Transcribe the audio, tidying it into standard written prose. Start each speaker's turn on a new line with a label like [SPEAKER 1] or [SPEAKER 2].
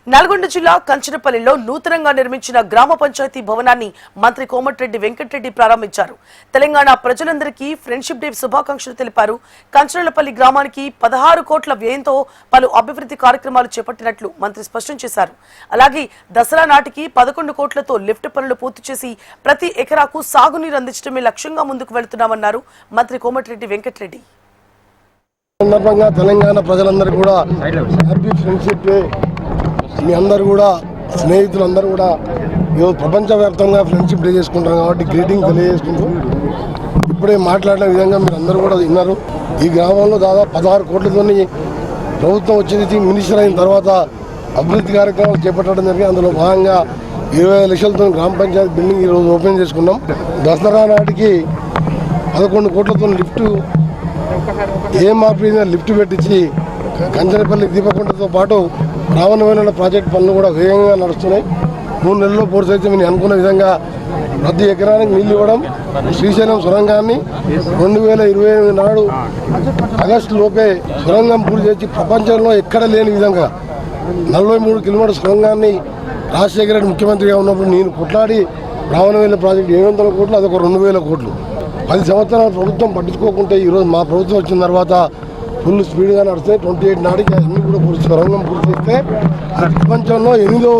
[SPEAKER 1] నల్గొండ జిల్లా కంచనపల్లిలో నూతనంగా నిర్మించిన గ్రామ పంచాయతీ భవనాన్ని మంత్రి కోమటిరెడ్డి వెంకటరెడ్డి ప్రారంభించారు. తెలంగాణ ప్రజలందరికీ ఫ్రెండ్షిప్ డే శుభాకాంక్షలు తెలిపారు. కంచనపల్లి గ్రామానికి 16 కోట్ల వ్యయంతో పలు అభివృద్ధి కార్యక్రమాలు చేపట్టినట్లు మంత్రి స్పష్టం చేశారు. అలాగే దసరా నాటికి 11 కోట్లతో లిఫ్ట్ పనులు పూర్తి చేసి ప్రతి ఎకరాకు సాగునీరు అందించడమే లక్ష్యంగా ముందుకు వెళ్తున్నామన్నారు మంత్రి కోమటిరెడ్డి వెంకటరెడ్డి.
[SPEAKER 2] సందర్భంగా తెలంగాణ ప్రజలందరూ కూడా హ్యాపీ ఫ్రెండ్షిప్ డే. మీ అందరూ కూడా స్నేహితులందరూ కూడా ఈరోజు ప్రపంచవ్యాప్తంగా ఫ్రెండ్షిప్ డే చేసుకుంటారు కాబట్టి గ్రీటింగ్ తెలియజేసుకుంటూ ఇప్పుడే మాట్లాడిన విధంగా మీరు అందరూ కూడా విన్నారు. ఈ గ్రామంలో దాదాపు 16 కోట్లతో ప్రభుత్వం వచ్చింది. మినిస్టర్ అయిన తర్వాత అభివృద్ధి కార్యక్రమాలు చేపట్టడం జరిగింది. అందులో భాగంగా 25 లక్షలతో గ్రామ పంచాయతీ బిల్డింగ్ ఈరోజు ఓపెన్ చేసుకున్నాం. దసరా నాటికి 11 కోట్లతో లిఫ్ట్ లిఫ్ట్ పెట్టించి కంచనపల్లి దీపకుంటతో పాటు రావణవేల ప్రాజెక్టు పనులు కూడా వేగంగా నడుస్తున్నాయి. 3 నెలల్లో పూర్తయితే నేను అనుకున్న విధంగా ప్రతి ఎకరానికి నీళ్లు ఇవ్వడం, శ్రీశైలం సొరంగాన్ని 2028 నాడు ఆగస్టు లోపే సొరంగం పూర్తి చేసి ప్రపంచంలో ఎక్కడ లేని విధంగా 43 కిలోమీటర్ల సొరంగాన్ని రాజశేఖర రెడ్డి ముఖ్యమంత్రిగా ఉన్నప్పుడు నేను కొట్లాడి రావణవేల ప్రాజెక్టు 700 కోట్లు, అదొక 2000 కోట్లు. 10 సంవత్సరాల ప్రభుత్వం పట్టించుకోకుంటే ఈరోజు మా ప్రభుత్వం వచ్చిన తర్వాత ఫుల్ స్పీడ్గా నడుస్తాయి. 28 నాటికి అన్ని కూడా సొరంగం పూర్తి చేస్తే ప్రపంచంలో 8వ